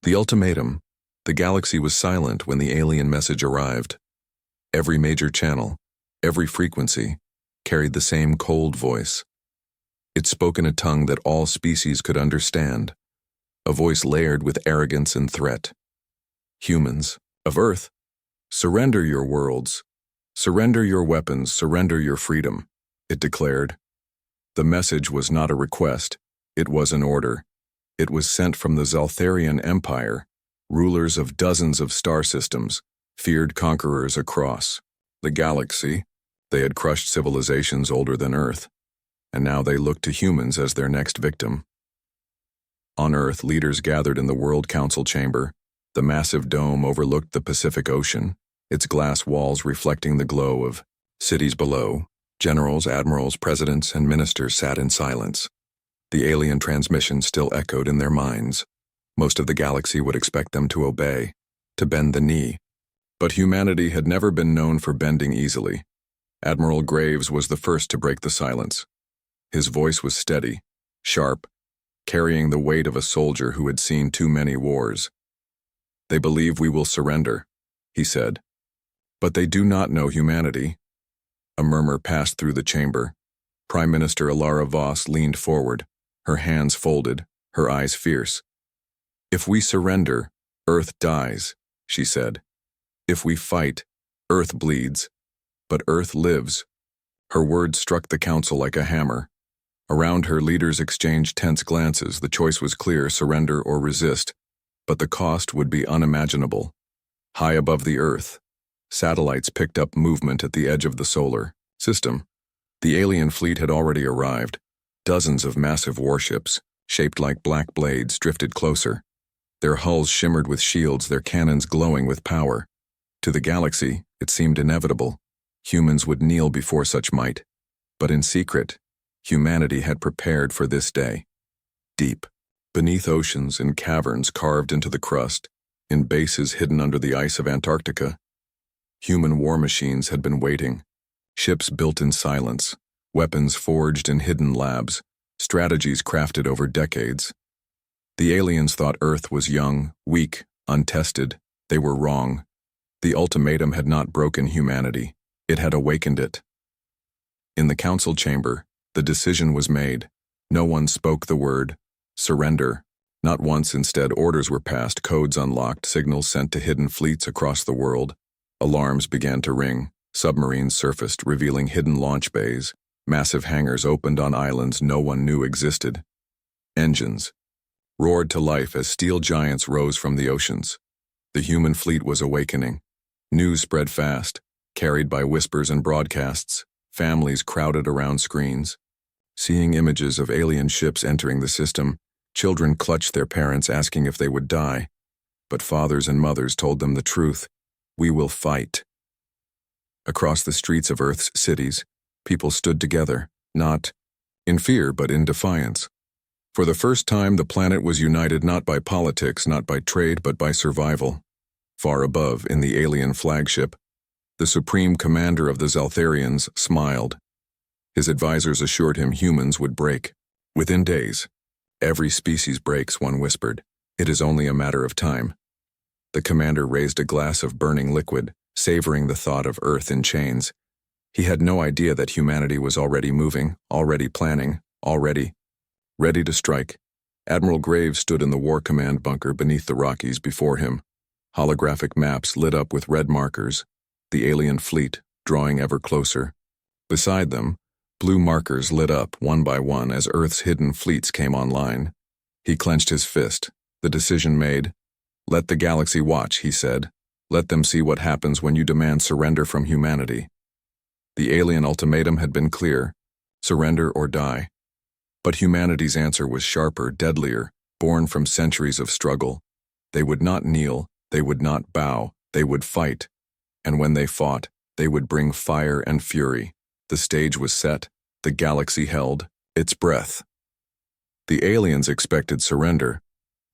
The ultimatum. The galaxy was silent when the alien message arrived. Every major channel, every frequency, carried the same cold voice. It spoke in a tongue that all species could understand, a voice layered with arrogance and threat. Humans of Earth, surrender your worlds, surrender your weapons, surrender your freedom, it declared. The message was not a request, it was an order. It was sent from the Zaltharian Empire, rulers of dozens of star systems, feared conquerors across the galaxy. They had crushed civilizations older than Earth, and now they looked to humans as their next victim. On Earth, leaders gathered in the World Council chamber. The massive dome overlooked the Pacific Ocean, its glass walls reflecting the glow of cities below. Generals, admirals, presidents, and ministers sat in silence. The alien transmission still echoed in their minds. Most of the galaxy would expect them to obey, to bend the knee. But humanity had never been known for bending easily. Admiral Graves was the first to break the silence. His voice was steady, sharp, carrying the weight of a soldier who had seen too many wars. "They believe we will surrender," he said. "But they do not know humanity." A murmur passed through the chamber. Prime Minister Alara Voss leaned forward, her hands folded, her eyes fierce. "If we surrender, Earth dies," she said. "If we fight, Earth bleeds. But Earth lives." Her words struck the council like a hammer. Around her, leaders exchanged tense glances. The choice was clear: surrender or resist. But the cost would be unimaginable. High above the Earth, satellites picked up movement at the edge of the solar system. The alien fleet had already arrived. Dozens of massive warships, shaped like black blades, drifted closer. Their hulls shimmered with shields, their cannons glowing with power. To the galaxy, it seemed inevitable. Humans would kneel before such might. But in secret, humanity had prepared for this day. Deep, beneath oceans and caverns carved into the crust, in bases hidden under the ice of Antarctica, human war machines had been waiting. Ships built in silence, weapons forged in hidden labs, strategies crafted over decades. The aliens thought Earth was young, weak, untested. They were wrong. The ultimatum had not broken humanity. It had awakened it. In the council chamber, the decision was made. No one spoke the word surrender. Not once. Instead, orders were passed, codes unlocked, signals sent to hidden fleets across the world. Alarms began to ring. Submarines surfaced, revealing hidden launch bays. Massive hangars opened on islands no one knew existed. Engines roared to life as steel giants rose from the oceans. The human fleet was awakening. News spread fast, carried by whispers and broadcasts. Families crowded around screens. Seeing images of alien ships entering the system, children clutched their parents, asking if they would die. But fathers and mothers told them the truth: "We will fight." Across the streets of Earth's cities, people stood together, not in fear but in defiance. For the first time, the planet was united not by politics, not by trade, but by survival. Far above, in the alien flagship, the supreme commander of the Zaltharians smiled. His advisors assured him humans would break. Within days. "Every species breaks," one whispered. "It is only a matter of time." The commander raised a glass of burning liquid, savoring the thought of Earth in chains. He had no idea that humanity was already moving, already planning, already ready to strike. Admiral Graves stood in the War Command bunker beneath the Rockies. Before him, holographic maps lit up with red markers, the alien fleet drawing ever closer. Beside them, blue markers lit up one by one as Earth's hidden fleets came online. He clenched his fist. The decision made. "Let the galaxy watch," he said. "Let them see what happens when you demand surrender from humanity." The alien ultimatum had been clear: surrender or die. But humanity's answer was sharper, deadlier, born from centuries of struggle. They would not kneel, they would not bow, they would fight. And when they fought, they would bring fire and fury. The stage was set, the galaxy held its breath. The aliens expected surrender,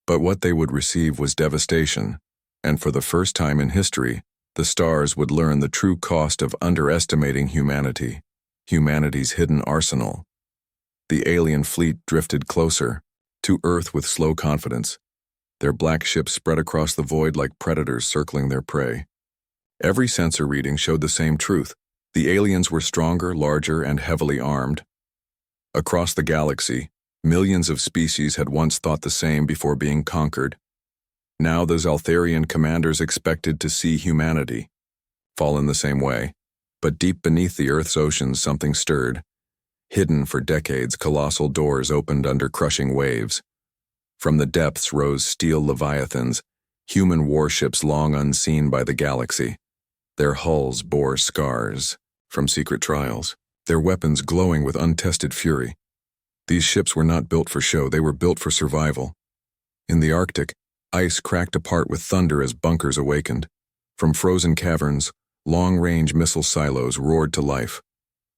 but what they would receive was devastation. And for the first time in history, the stars would learn the true cost of underestimating humanity, humanity's hidden arsenal. The alien fleet drifted closer, to Earth with slow confidence. Their black ships spread across the void like predators circling their prey. Every sensor reading showed the same truth. The aliens were stronger, larger, and heavily armed. Across the galaxy, millions of species had once thought the same before being conquered. Now the Zaltharian commanders expected to see humanity fall in the same way. But deep beneath the Earth's oceans, something stirred. Hidden for decades, colossal doors opened under crushing waves. From the depths rose steel leviathans, human warships long unseen by the galaxy. Their hulls bore scars from secret trials, their weapons glowing with untested fury. These ships were not built for show, they were built for survival. In the Arctic, ice cracked apart with thunder as bunkers awakened. From frozen caverns, long-range missile silos roared to life.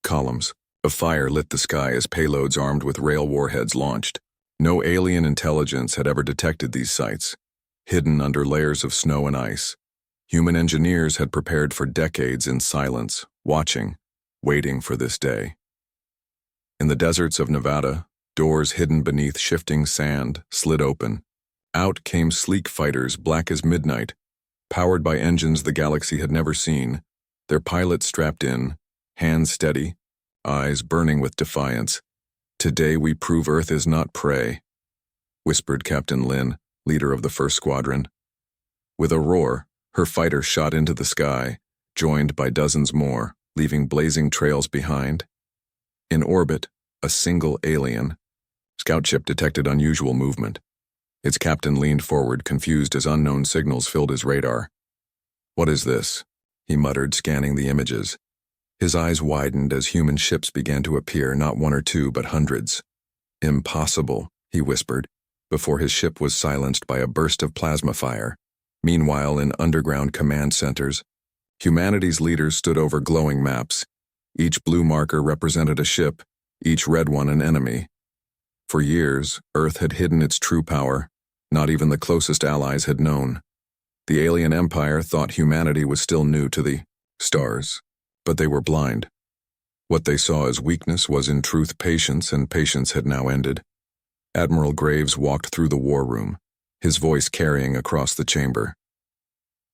Columns of fire lit the sky as payloads armed with rail warheads launched. No alien intelligence had ever detected these sites. Hidden under layers of snow and ice, human engineers had prepared for decades in silence, watching, waiting for this day. In the deserts of Nevada, doors hidden beneath shifting sand slid open. Out came sleek fighters black as midnight, powered by engines the galaxy had never seen, their pilots strapped in, hands steady, eyes burning with defiance. "Today we prove Earth is not prey," whispered Captain Lin, leader of the first squadron. With a roar, her fighter shot into the sky, joined by dozens more, leaving blazing trails behind. In orbit, a single alien scout ship detected unusual movement. Its captain leaned forward, confused as unknown signals filled his radar. "What is this?" he muttered, scanning the images. His eyes widened as human ships began to appear, not one or two, but hundreds. "Impossible," he whispered, before his ship was silenced by a burst of plasma fire. Meanwhile, in underground command centers, humanity's leaders stood over glowing maps. Each blue marker represented a ship, each red one an enemy. For years, Earth had hidden its true power. Not even the closest allies had known. The alien empire thought humanity was still new to the stars, but they were blind. What they saw as weakness was in truth patience, and patience had now ended. Admiral Graves walked through the war room, his voice carrying across the chamber.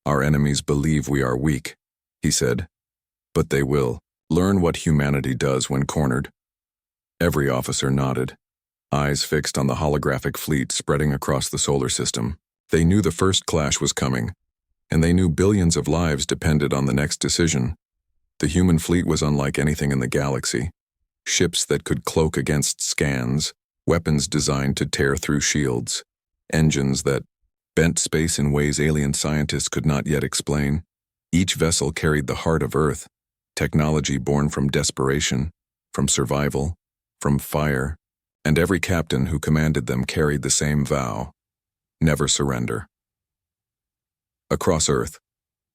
"Our enemies believe we are weak," he said, "but they will learn what humanity does when cornered." Every officer nodded, eyes fixed on the holographic fleet spreading across the solar system. They knew the first clash was coming, and they knew billions of lives depended on the next decision. The human fleet was unlike anything in the galaxy. Ships that could cloak against scans, weapons designed to tear through shields, engines that bent space in ways alien scientists could not yet explain. Each vessel carried the heart of Earth, technology born from desperation, from survival, from fire, and every captain who commanded them carried the same vow: never surrender. Across Earth,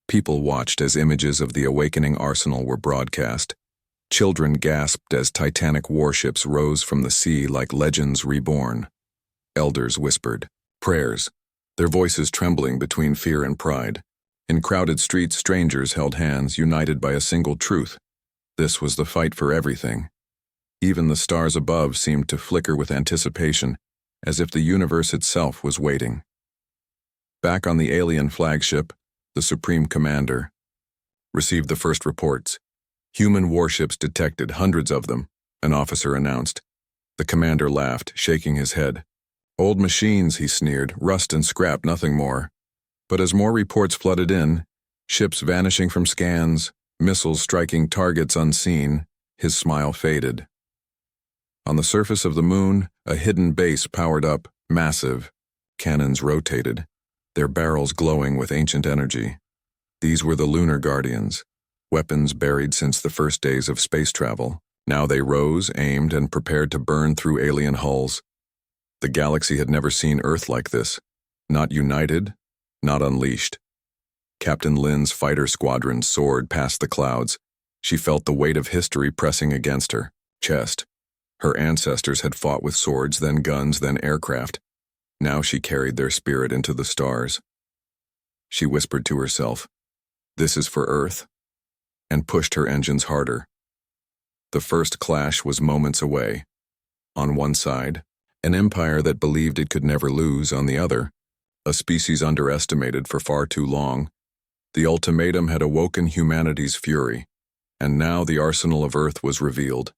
people watched as images of the awakening arsenal were broadcast. Children gasped as titanic warships rose from the sea like legends reborn. Elders whispered prayers, their voices trembling between fear and pride. In crowded streets, strangers held hands, united by a single truth: this was the fight for everything. Even the stars above seemed to flicker with anticipation, as if the universe itself was waiting. Back on the alien flagship, the Supreme Commander received the first reports. "Human warships detected, hundreds of them," an officer announced. The commander laughed, shaking his head. "Old machines," he sneered, "rust and scrap, nothing more." But as more reports flooded in, ships vanishing from scans, missiles striking targets unseen, his smile faded. On the surface of the moon, a hidden base powered up, massive. Cannons rotated, their barrels glowing with ancient energy. These were the Lunar Guardians, weapons buried since the first days of space travel. Now they rose, aimed, and prepared to burn through alien hulls. The galaxy had never seen Earth like this. Not united, not unleashed. Captain Lin's fighter squadron soared past the clouds. She felt the weight of history pressing against her chest. Her ancestors had fought with swords, then guns, then aircraft. Now she carried their spirit into the stars. She whispered to herself, "This is for Earth," and pushed her engines harder. The first clash was moments away. On one side, an empire that believed it could never lose; on the other, a species underestimated for far too long. The ultimatum had awoken humanity's fury, and now the arsenal of Earth was revealed.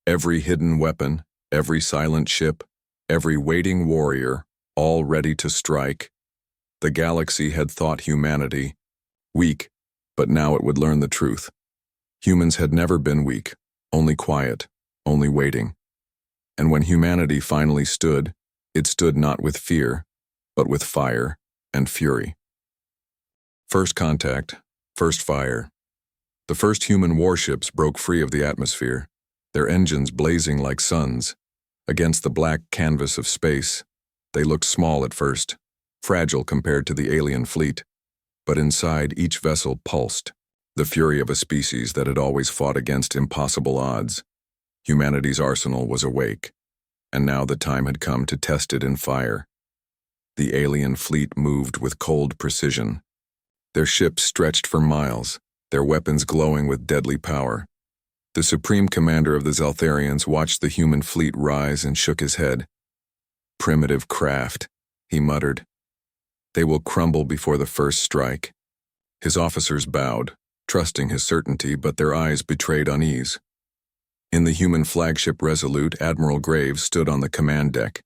Every hidden weapon, every silent ship, every waiting warrior, all ready to strike. The galaxy had thought humanity weak, but now it would learn the truth. Humans had never been weak, only quiet, only waiting. And when humanity finally stood, it stood not with fear, but with fire and fury. First contact, first fire. The first human warships broke free of the atmosphere, their engines blazing like suns. Against the black canvas of space, they looked small at first, fragile compared to the alien fleet, but inside each vessel pulsed, the fury of a species that had always fought against impossible odds. Humanity's arsenal was awake, and now the time had come to test it in fire. The alien fleet moved with cold precision. Their ships stretched for miles, their weapons glowing with deadly power. The supreme commander of the Zeltharians watched the human fleet rise and shook his head. "Primitive craft," he muttered. "They will crumble before the first strike." His officers bowed, trusting his certainty, but their eyes betrayed unease. In the human flagship Resolute, Admiral Graves stood on the command deck.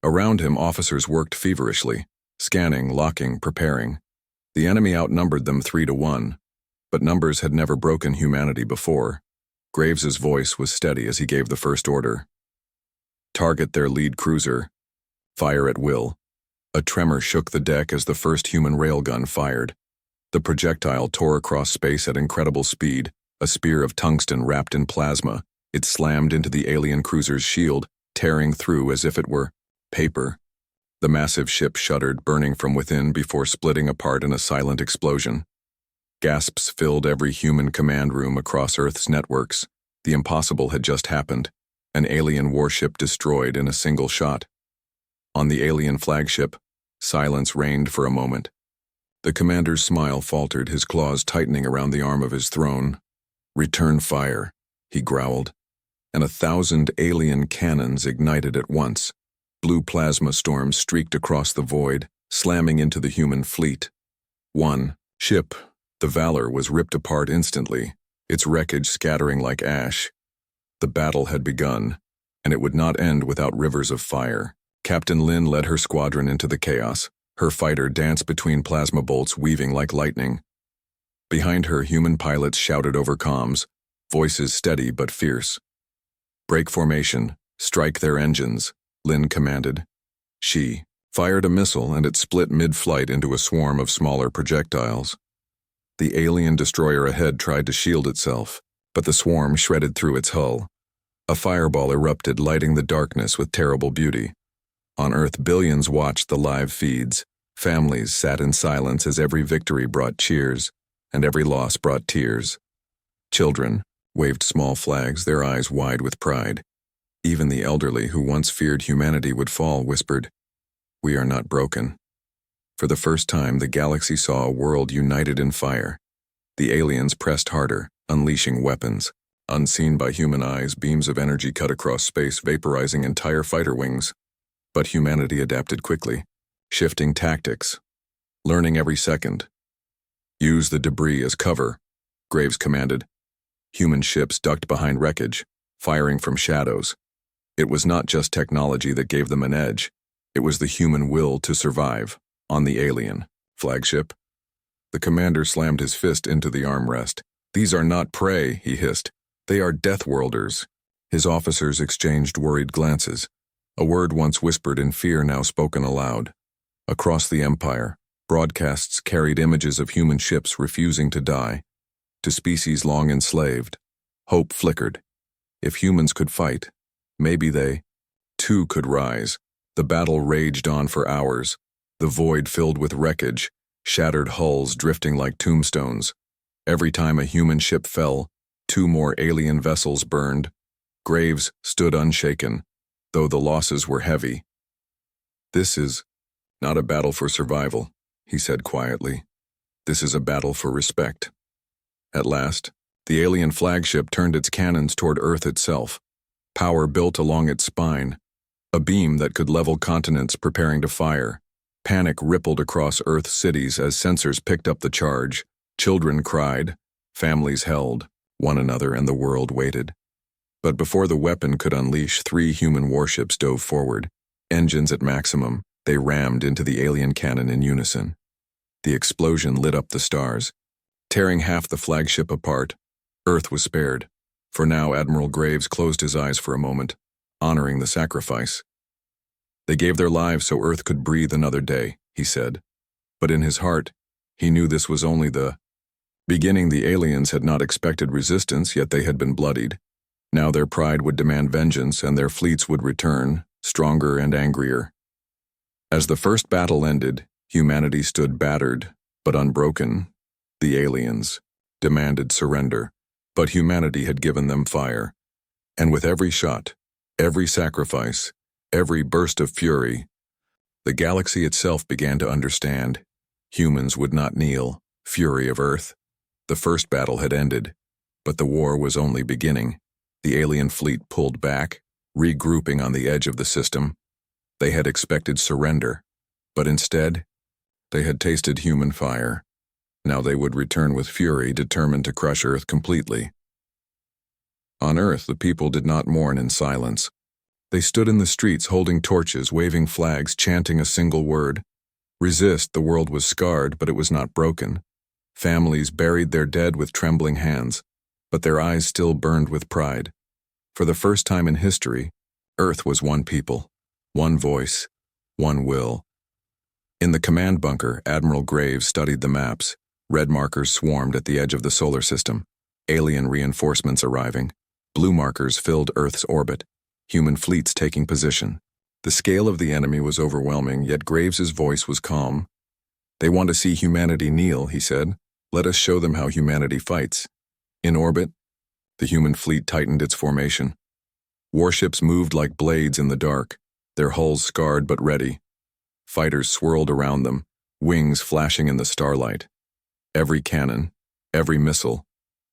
Around him, officers worked feverishly, scanning, locking, preparing. The enemy outnumbered them 3-1, but numbers had never broken humanity before. Graves's voice was steady as he gave the first order. "Target their lead cruiser. Fire at will." A tremor shook the deck as the first human railgun fired. The projectile tore across space at incredible speed, a spear of tungsten wrapped in plasma. It slammed into the alien cruiser's shield, tearing through as if it were paper. The massive ship shuddered, burning from within before splitting apart in a silent explosion. Gasps filled every human command room across Earth's networks. The impossible had just happened, an alien warship destroyed in a single shot. On the alien flagship, silence reigned for a moment. The commander's smile faltered, his claws tightening around the arm of his throne. "Return fire," he growled, and 1,000 alien cannons ignited at once. Blue plasma storms streaked across the void, slamming into the human fleet. One ship, the Valor, was ripped apart instantly, its wreckage scattering like ash. The battle had begun, and it would not end without rivers of fire. Captain Lin led her squadron into the chaos. Her fighter danced between plasma bolts weaving like lightning. Behind her, human pilots shouted over comms, voices steady but fierce. "Break formation, strike their engines," Lin commanded. She fired a missile, and it split mid-flight into a swarm of smaller projectiles. The alien destroyer ahead tried to shield itself, but the swarm shredded through its hull. A fireball erupted, lighting the darkness with terrible beauty. On Earth, billions watched the live feeds. Families sat in silence as every victory brought cheers, and every loss brought tears. Children waved small flags, their eyes wide with pride. Even the elderly, who once feared humanity would fall, whispered, "We are not broken." For the first time, the galaxy saw a world united in fire. The aliens pressed harder, unleashing weapons. Unseen by human eyes, beams of energy cut across space, vaporizing entire fighter wings. But humanity adapted quickly, shifting tactics, learning every second. "Use the debris as cover," Graves commanded. Human ships ducked behind wreckage, firing from shadows. It was not just technology that gave them an edge. It was the human will to survive. On the alien flagship, the commander slammed his fist into the armrest. "These are not prey," he hissed. "They are deathworlders." His officers exchanged worried glances. A word once whispered in fear, now spoken aloud. Across the Empire, broadcasts carried images of human ships refusing to die. To species long enslaved, hope flickered. If humans could fight, maybe they, too, could rise. The battle raged on for hours, the void filled with wreckage, shattered hulls drifting like tombstones. Every time a human ship fell, 2 more alien vessels burned. Graves stood unshaken, though the losses were heavy. "This is not a battle for survival," he said quietly. "This is a battle for respect." At last, the alien flagship turned its cannons toward Earth itself. Power built along its spine, a beam that could level continents preparing to fire. Panic rippled across Earth's cities as sensors picked up the charge. Children cried, families held one another, and the world waited. But before the weapon could unleash, 3 human warships dove forward. Engines at maximum, they rammed into the alien cannon in unison. The explosion lit up the stars, tearing half the flagship apart. Earth was spared. For now, Admiral Graves closed his eyes for a moment, honoring the sacrifice. They gave their lives so Earth could breathe another day, he said. But in his heart, he knew this was only the beginning. The aliens had not expected resistance, yet they had been bloodied. Now their pride would demand vengeance, and their fleets would return, stronger and angrier. As the first battle ended, humanity stood battered, but unbroken. The aliens demanded surrender, but humanity had given them fire. And with every shot, every sacrifice, every burst of fury, the galaxy itself began to understand. Humans would not kneel. Fury of Earth. The first battle had ended, but the war was only beginning. The alien fleet pulled back, regrouping on the edge of the system. They had expected surrender, but instead, they had tasted human fire. Now they would return with fury, determined to crush Earth completely. On Earth, the people did not mourn in silence. They stood in the streets holding torches, waving flags, chanting a single word. Resist. The world was scarred, but it was not broken. Families buried their dead with trembling hands, but their eyes still burned with pride. For the first time in history, Earth was one people, one voice, one will. In the command bunker, Admiral Graves studied the maps. Red markers swarmed at the edge of the solar system. Alien reinforcements arriving. Blue markers filled Earth's orbit. Human fleets taking position. The scale of the enemy was overwhelming, yet Graves's voice was calm. They want to see humanity kneel, he said. Let us show them how humanity fights. In orbit, the human fleet tightened its formation. Warships moved like blades in the dark, their hulls scarred but ready. Fighters swirled around them, wings flashing in the starlight. Every cannon, every missile,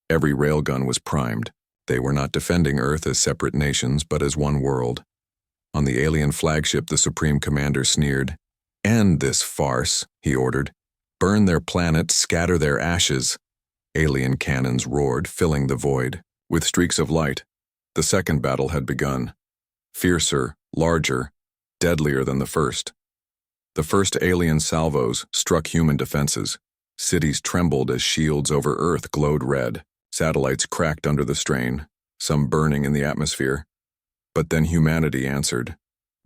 every railgun was primed. They were not defending Earth as separate nations, but as one world. On the alien flagship, the Supreme Commander sneered. End this farce, he ordered. Burn their planet, scatter their ashes. Alien cannons roared, filling the void. With streaks of light, the second battle had begun. Fiercer, larger, deadlier than the first. The first alien salvos struck human defenses. Cities trembled as shields over Earth glowed red. Satellites cracked under the strain, some burning in the atmosphere. But then humanity answered.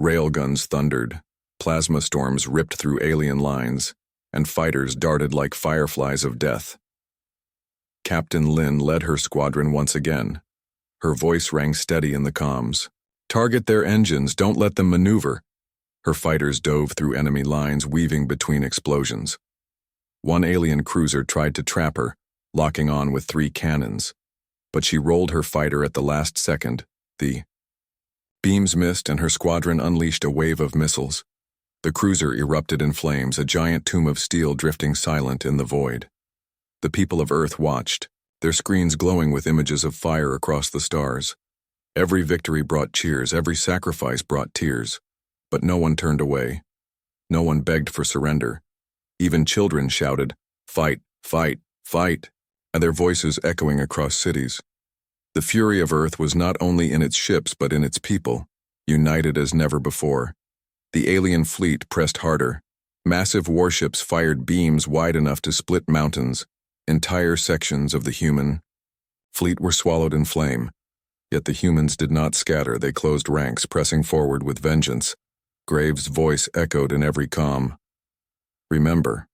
Railguns thundered. Plasma storms ripped through alien lines, and fighters darted like fireflies of death. Captain Lin led her squadron once again. Her voice rang steady in the comms. Target their engines, don't let them maneuver. Her fighters dove through enemy lines, weaving between explosions. One alien cruiser tried to trap her, locking on with 3 cannons. But she rolled her fighter at the last second. The beams missed, and her squadron unleashed a wave of missiles. The cruiser erupted in flames, a giant tomb of steel drifting silent in the void. The people of Earth watched, their screens glowing with images of fire across the stars. Every victory brought cheers, every sacrifice brought tears. But no one turned away. No one begged for surrender. Even children shouted, "Fight, fight, fight," and their voices echoing across cities. The fury of Earth was not only in its ships but in its people, united as never before. The alien fleet pressed harder. Massive warships fired beams wide enough to split mountains. Entire sections of the human fleet were swallowed in flame. Yet the humans did not scatter. They closed ranks, pressing forward with vengeance. Graves' voice echoed in every comm. Remember,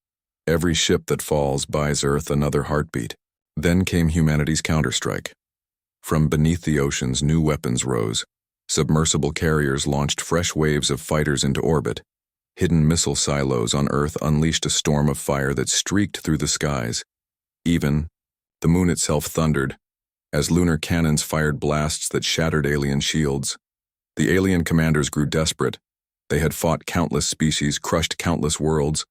every ship that falls buys Earth another heartbeat. Then came humanity's counterstrike. From beneath the oceans, new weapons rose. Submersible carriers launched fresh waves of fighters into orbit. Hidden missile silos on Earth unleashed a storm of fire that streaked through the skies. Even, the moon itself thundered, as lunar cannons fired blasts that shattered alien shields. The alien commanders grew desperate. They had fought countless species, crushed countless worlds,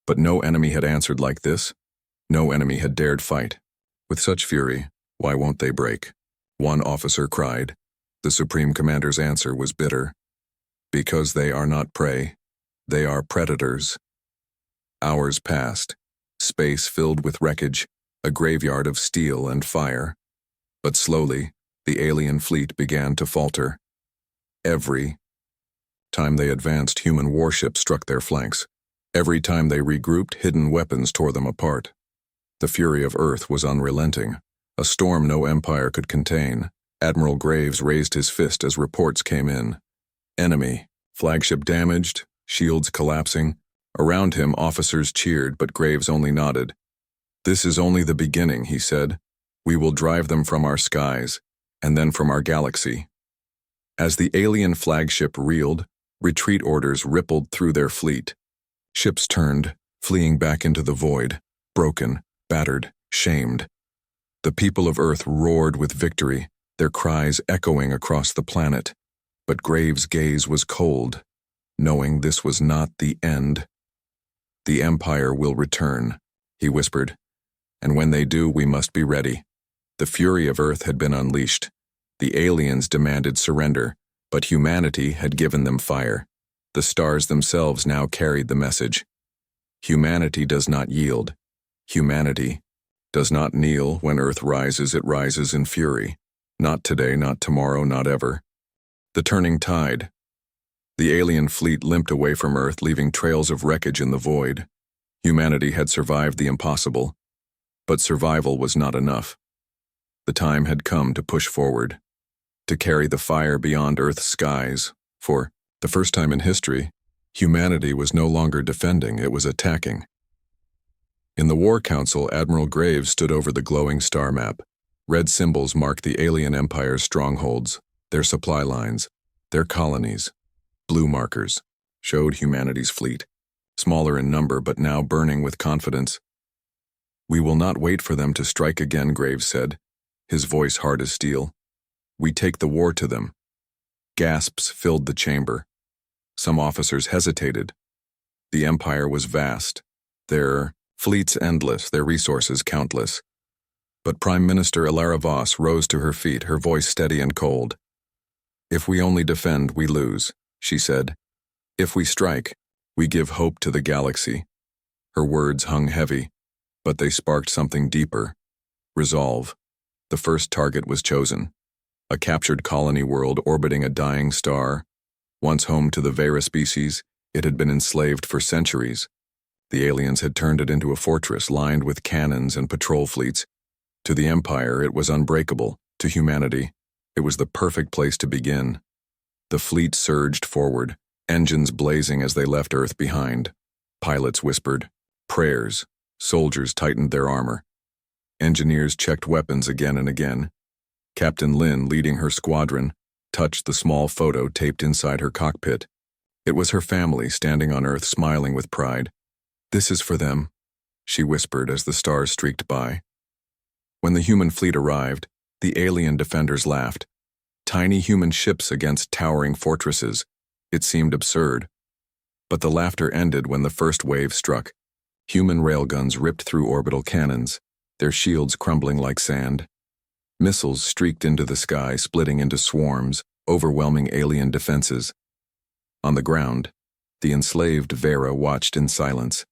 but no enemy had answered like this. No enemy had dared fight. With such fury, why won't they break? One officer cried. The Supreme Commander's answer was bitter. Because they are not prey. They are predators. Hours passed, space filled with wreckage, a graveyard of steel and fire. But slowly, the alien fleet began to falter. Every time they advanced, human warships struck their flanks. Every time they regrouped, hidden weapons tore them apart. The fury of Earth was unrelenting, a storm no empire could contain. Admiral Graves raised his fist as reports came in. Enemy, flagship damaged, shields collapsing. Around him, officers cheered, but Graves only nodded. "This is only the beginning," he said. "We will drive them from our skies, and then from our galaxy." As the alien flagship reeled, retreat orders rippled through their fleet. Ships turned, fleeing back into the void, broken, battered, shamed. The people of Earth roared with victory, their cries echoing across the planet. But Graves' gaze was cold, knowing this was not the end. "The Empire will return," he whispered, "and when they do, we must be ready." The fury of Earth had been unleashed. The aliens demanded surrender, but humanity had given them fire. The stars themselves now carried the message. Humanity does not yield. Humanity does not kneel. When Earth rises, it rises in fury. Not today, not tomorrow, not ever. The turning tide. The alien fleet limped away from Earth, leaving trails of wreckage in the void. Humanity had survived the impossible, but survival was not enough. The time had come to push forward, to carry the fire beyond Earth's skies. For the first time in history, humanity was no longer defending, it was attacking. In the War Council, Admiral Graves stood over the glowing star map. Red symbols marked the alien empire's strongholds, their supply lines, their colonies. Blue markers showed humanity's fleet, smaller in number but now burning with confidence. "We will not wait for them to strike again," Graves said, his voice hard as steel. "We take the war to them." Gasps filled the chamber. Some officers hesitated. The empire was vast, their fleets endless, their resources countless. But Prime Minister Ilara Voss rose to her feet, her voice steady and cold. "If we only defend, we lose," she said. "If we strike, we give hope to the galaxy." Her words hung heavy, but they sparked something deeper. Resolve. The first target was chosen. A captured colony world orbiting a dying star. Once home to the Vera species, it had been enslaved for centuries. The aliens had turned it into a fortress lined with cannons and patrol fleets. To the Empire, it was unbreakable. To humanity, it was the perfect place to begin. The fleet surged forward, engines blazing as they left Earth behind. Pilots whispered prayers. Soldiers tightened their armor. Engineers checked weapons again and again. Captain Lin, leading her squadron, touched the small photo taped inside her cockpit. It was her family standing on Earth, smiling with pride. "This is for them," she whispered as the stars streaked by. When the human fleet arrived, the alien defenders laughed. Tiny human ships against towering fortresses. It seemed absurd. But the laughter ended when the first wave struck. Human railguns ripped through orbital cannons, their shields crumbling like sand. Missiles streaked into the sky, splitting into swarms, overwhelming alien defenses. On the ground, the enslaved Vera watched in silence.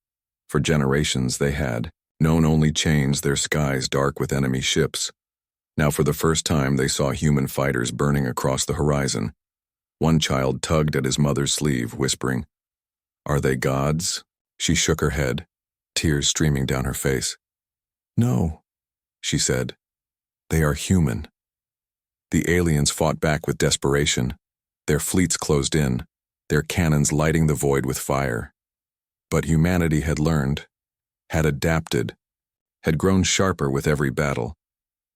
For generations they had known only chains, their skies dark with enemy ships. Now for the first time they saw human fighters burning across the horizon. One child tugged at his mother's sleeve, whispering, "Are they gods?" She shook her head, tears streaming down her face. "No," she said. "They are human." The aliens fought back with desperation. Their fleets closed in, their cannons lighting the void with fire. But humanity had learned, had adapted, had grown sharper with every battle.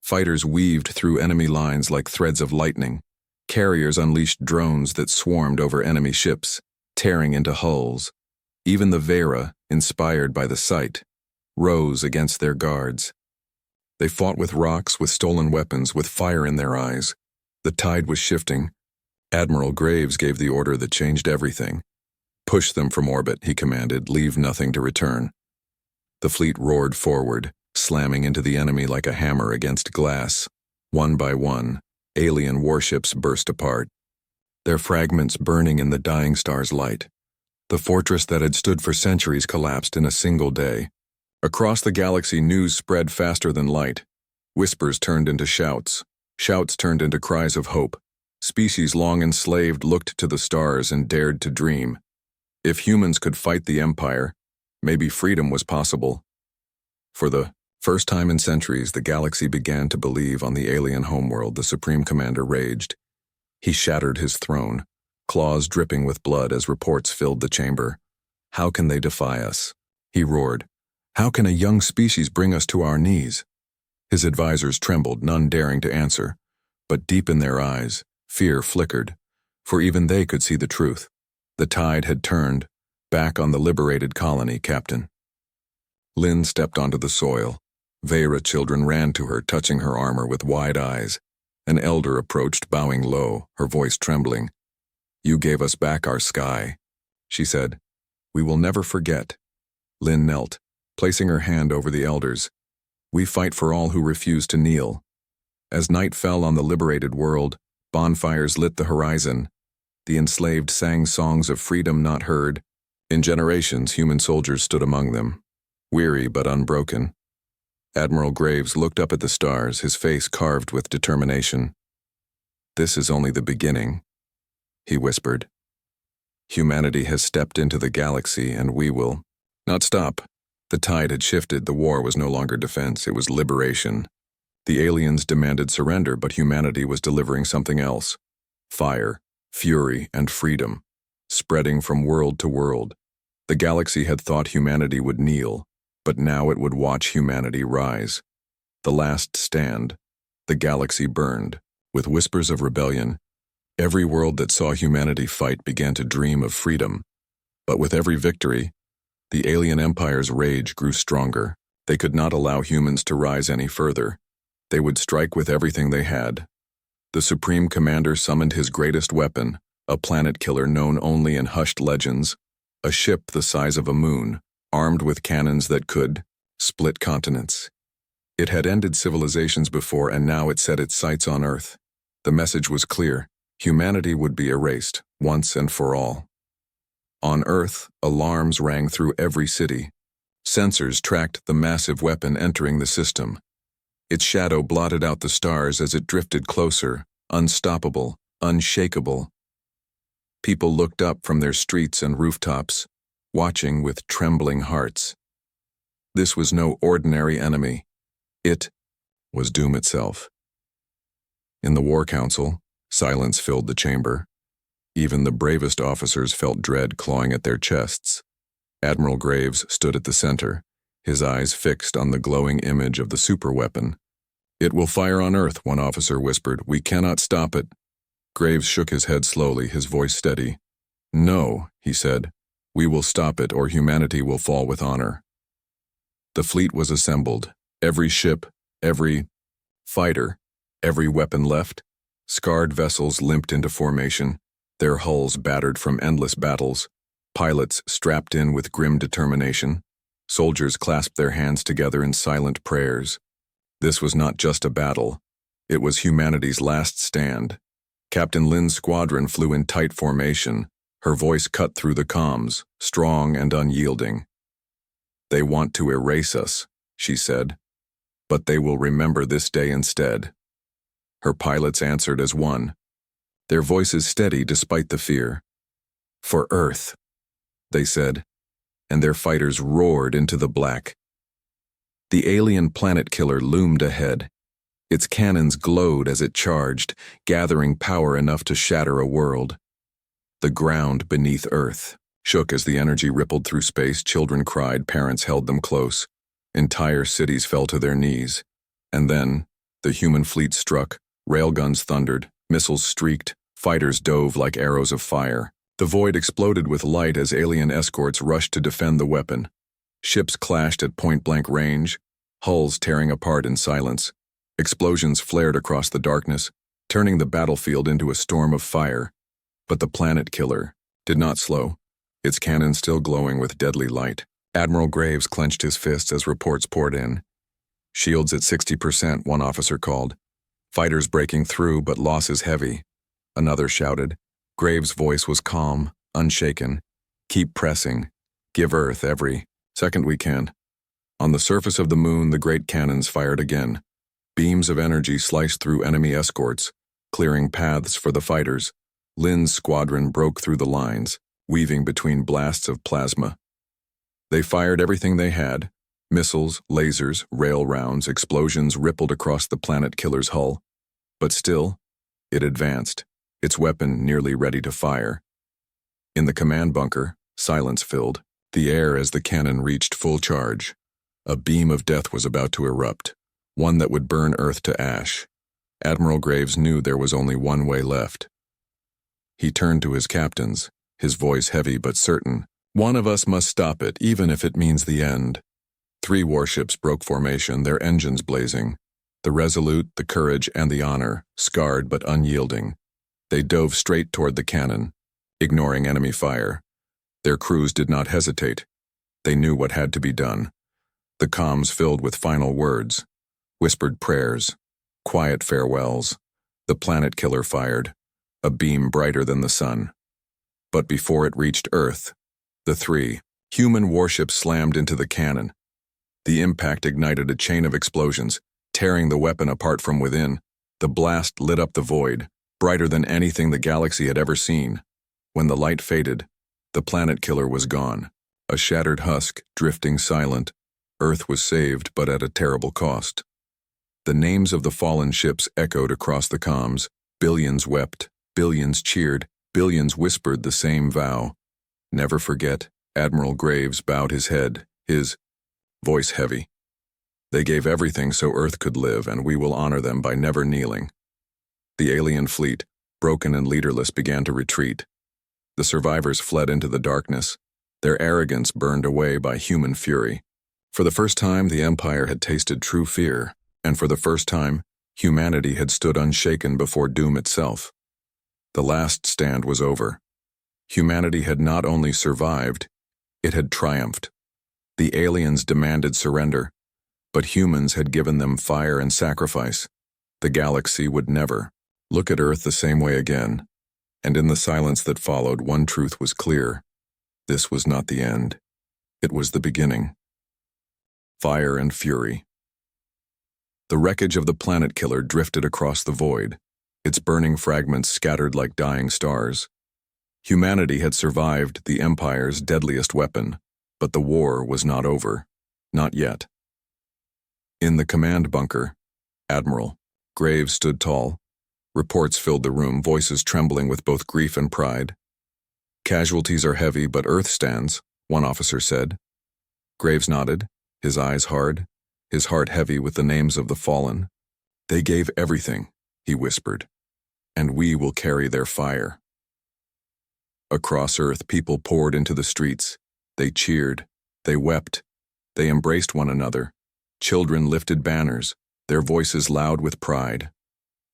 Fighters weaved through enemy lines like threads of lightning. Carriers unleashed drones that swarmed over enemy ships, tearing into hulls. Even the Vera, inspired by the sight, rose against their guards. They fought with rocks, with stolen weapons, with fire in their eyes. The tide was shifting. Admiral Graves gave the order that changed everything. "Push them from orbit," he commanded. "Leave nothing to return." The fleet roared forward, slamming into the enemy like a hammer against glass. One by one, alien warships burst apart, their fragments burning in the dying star's light. The fortress that had stood for centuries collapsed in a single day. Across the galaxy, news spread faster than light. Whispers turned into shouts. Shouts turned into cries of hope. Species long enslaved looked to the stars and dared to dream. If humans could fight the Empire, maybe freedom was possible. For the first time in centuries, the galaxy began to believe on the alien homeworld. The Supreme Commander raged. He shattered his throne, claws dripping with blood as reports filled the chamber. "How can they defy us?" he roared. "How can a young species bring us to our knees?" His advisors trembled, none daring to answer. But deep in their eyes, fear flickered, for even they could see the truth. The tide had turned, back on the liberated colony, Captain. Lynn stepped onto the soil. Vera children ran to her, touching her armor with wide eyes. An elder approached, bowing low, her voice trembling. "You gave us back our sky," she said. "We will never forget." Lynn knelt, placing her hand over the elders. "We fight for all who refuse to kneel." As night fell on the liberated world, bonfires lit the horizon. The enslaved sang songs of freedom not heard. In generations, human soldiers stood among them, weary but unbroken. Admiral Graves looked up at the stars, his face carved with determination. "This is only the beginning," he whispered. "Humanity has stepped into the galaxy, and we will not stop." The tide had shifted. The war was no longer defense, it was liberation. The aliens demanded surrender, but humanity was delivering something else. Fire, fury, and freedom, spreading from world to world. The galaxy had thought humanity would kneel, but now it would watch humanity rise. The last stand. The galaxy burned, with whispers of rebellion. Every world that saw humanity fight began to dream of freedom. But with every victory, the alien empire's rage grew stronger. They could not allow humans to rise any further. They would strike with everything they had. The Supreme Commander summoned his greatest weapon, a planet killer known only in hushed legends, a ship the size of a moon, armed with cannons that could split continents. It had ended civilizations before, and now it set its sights on Earth. The message was clear. Humanity would be erased, once and for all. On Earth, alarms rang through every city. Sensors tracked the massive weapon entering the system. Its shadow blotted out the stars as it drifted closer, unstoppable, unshakable. People looked up from their streets and rooftops, watching with trembling hearts. This was no ordinary enemy. It was doom itself. In the War Council, silence filled the chamber. Even the bravest officers felt dread clawing at their chests. Admiral Graves stood at the center, his eyes fixed on the glowing image of the superweapon. "It will fire on Earth," one officer whispered. "We cannot stop it." Graves shook his head slowly, his voice steady. "No," he said. "We will stop it, or humanity will fall with honor." The fleet was assembled. Every ship, every fighter, every weapon left. Scarred vessels limped into formation, their hulls battered from endless battles. Pilots strapped in with grim determination. Soldiers clasped their hands together in silent prayers. This was not just a battle. It was humanity's last stand. Captain Lynn's squadron flew in tight formation, her voice cut through the comms, strong and unyielding. "They want to erase us," she said, "but they will remember this day instead." Her pilots answered as one, their voices steady despite the fear. "For Earth," they said, and their fighters roared into the black. The alien planet killer loomed ahead. Its cannons glowed as it charged, gathering power enough to shatter a world. The ground beneath Earth shook as the energy rippled through space. Children cried, parents held them close. Entire cities fell to their knees. And then, the human fleet struck, railguns thundered, missiles streaked, fighters dove like arrows of fire. The void exploded with light as alien escorts rushed to defend the weapon. Ships clashed at point-blank range, hulls tearing apart in silence. Explosions flared across the darkness, turning the battlefield into a storm of fire. But the planet killer did not slow, its cannon still glowing with deadly light. Admiral Graves clenched his fists as reports poured in. "Shields at 60%, one officer called. "Fighters breaking through, but losses heavy," another shouted. Graves' voice was calm, unshaken. Keep pressing. Give Earth every second we can. On the surface of the moon, the great cannons fired again. Beams of energy sliced through enemy escorts, clearing paths for the fighters. Lin's squadron broke through the lines, weaving between blasts of plasma. They fired everything they had. Missiles, lasers, rail rounds, explosions rippled across the planet killer's hull. But still, it advanced, its weapon nearly ready to fire. In the command bunker, silence filled the air as the cannon reached full charge. A beam of death was about to erupt, one that would burn Earth to ash. Admiral Graves knew there was only one way left. He turned to his captains, his voice heavy but certain. One of us must stop it, even if it means the end. 3 warships broke formation, their engines blazing. The Resolute, the Courage, and the Honor, scarred but unyielding. They dove straight toward the cannon, ignoring enemy fire. Their crews did not hesitate. They knew what had to be done. The comms filled with final words, whispered prayers, quiet farewells. The planet killer fired, a beam brighter than the sun. But before it reached Earth, the 3 human warships slammed into the cannon. The impact ignited a chain of explosions, tearing the weapon apart from within. The blast lit up the void, brighter than anything the galaxy had ever seen. When the light faded, the planet killer was gone, a shattered husk, drifting silent. Earth was saved, but at a terrible cost. The names of the fallen ships echoed across the comms. Billions wept, billions cheered, billions whispered the same vow. Never forget. Admiral Graves bowed his head, his voice heavy. They gave everything so Earth could live, and we will honor them by never kneeling. The alien fleet, broken and leaderless, began to retreat. The survivors fled into the darkness, their arrogance burned away by human fury. For the first time, the Empire had tasted true fear, and for the first time, humanity had stood unshaken before doom itself. The last stand was over. Humanity had not only survived, it had triumphed. The aliens demanded surrender, but humans had given them fire and sacrifice. The galaxy would never look at Earth the same way again, and in the silence that followed, one truth was clear. This was not the end. It was the beginning. Fire and fury. The wreckage of the planet killer drifted across the void, its burning fragments scattered like dying stars. Humanity had survived the Empire's deadliest weapon, but the war was not over. Not yet. In the command bunker, Admiral Graves stood tall. Reports filled the room, voices trembling with both grief and pride. Casualties are heavy, but Earth stands, one officer said. Graves nodded, his eyes hard, his heart heavy with the names of the fallen. They gave everything, he whispered, and we will carry their fire. Across Earth, people poured into the streets. They cheered, they wept, they embraced one another. Children lifted banners, their voices loud with pride.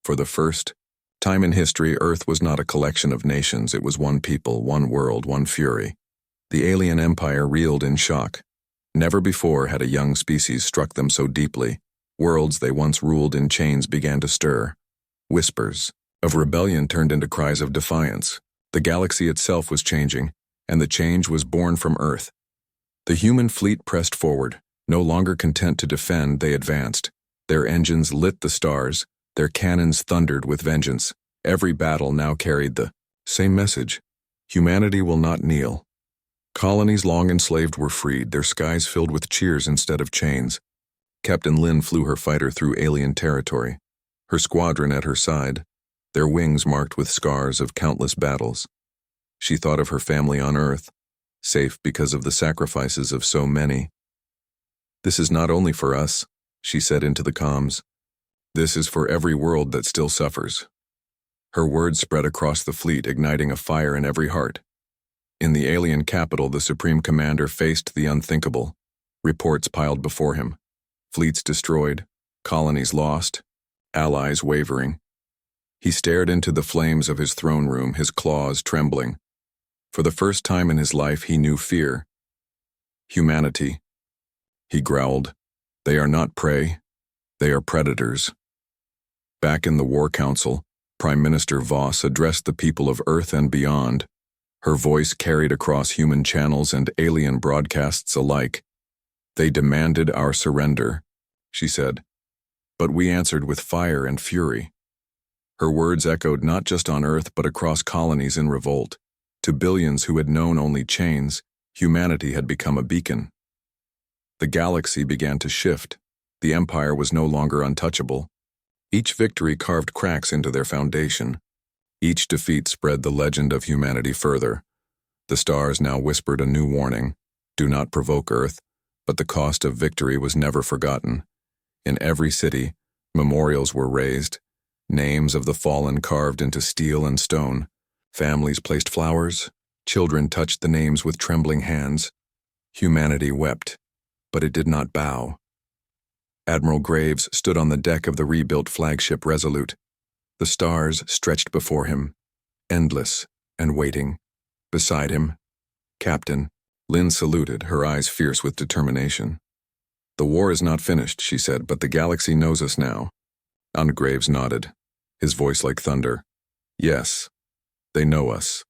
For the first time in history, Earth was not a collection of nations, it was one people, one world, one fury. The alien empire reeled in shock. Never before had a young species struck them so deeply. Worlds they once ruled in chains began to stir. Whispers of rebellion turned into cries of defiance. The galaxy itself was changing, and the change was born from Earth. The human fleet pressed forward. No longer content to defend, they advanced. Their engines lit the stars, their cannons thundered with vengeance. Every battle now carried the same message. Humanity will not kneel. Colonies long enslaved were freed, their skies filled with cheers instead of chains. Captain Lin flew her fighter through alien territory, her squadron at her side, their wings marked with scars of countless battles. She thought of her family on Earth, safe because of the sacrifices of so many. This is not only for us, she said into the comms. This is for every world that still suffers. Her words spread across the fleet, igniting a fire in every heart. In the alien capital, the Supreme Commander faced the unthinkable. Reports piled before him. Fleets destroyed, colonies lost, allies wavering. He stared into the flames of his throne room, his claws trembling. For the first time in his life, he knew fear. Humanity, he growled. They are not prey, they are predators. Back in the War Council, Prime Minister Voss addressed the people of Earth and beyond. Her voice carried across human channels and alien broadcasts alike. "They demanded our surrender," she said, "but we answered with fire and fury." Her words echoed not just on Earth but across colonies in revolt. To billions who had known only chains, humanity had become a beacon. The galaxy began to shift. The Empire was no longer untouchable. Each victory carved cracks into their foundation. Each defeat spread the legend of humanity further. The stars now whispered a new warning: do not provoke Earth, but the cost of victory was never forgotten. In every city, memorials were raised, names of the fallen carved into steel and stone. Families placed flowers, children touched the names with trembling hands. Humanity wept, but it did not bow. Admiral Graves stood on the deck of the rebuilt flagship Resolute. The stars stretched before him, endless and waiting. Beside him, Captain. Lynn saluted, her eyes fierce with determination. "The war is not finished," she said, "but the galaxy knows us now." Graves nodded, his voice like thunder. "Yes, they know us."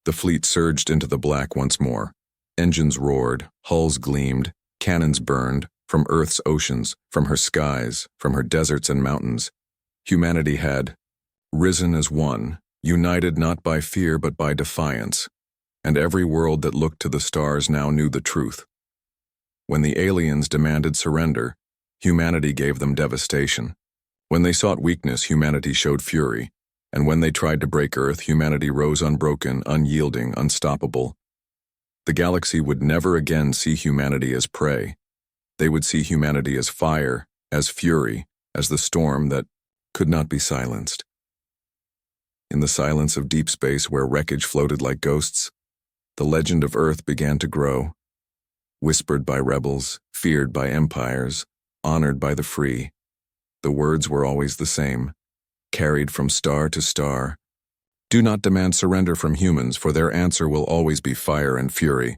The fleet surged into the black once more. Engines roared, hulls gleamed, cannons burned, from Earth's oceans, from her skies, from her deserts and mountains. Humanity had risen as one, united not by fear but by defiance, and every world that looked to the stars now knew the truth. When the aliens demanded surrender, humanity gave them devastation. When they sought weakness, humanity showed fury, and when they tried to break Earth, humanity rose unbroken, unyielding, unstoppable. The galaxy would never again see humanity as prey. They would see humanity as fire, as fury, as the storm that could not be silenced. In the silence of deep space where wreckage floated like ghosts, the legend of Earth began to grow. Whispered by rebels, feared by empires, honored by the free. The words were always the same, carried from star to star. Do not demand surrender from humans, for their answer will always be fire and fury.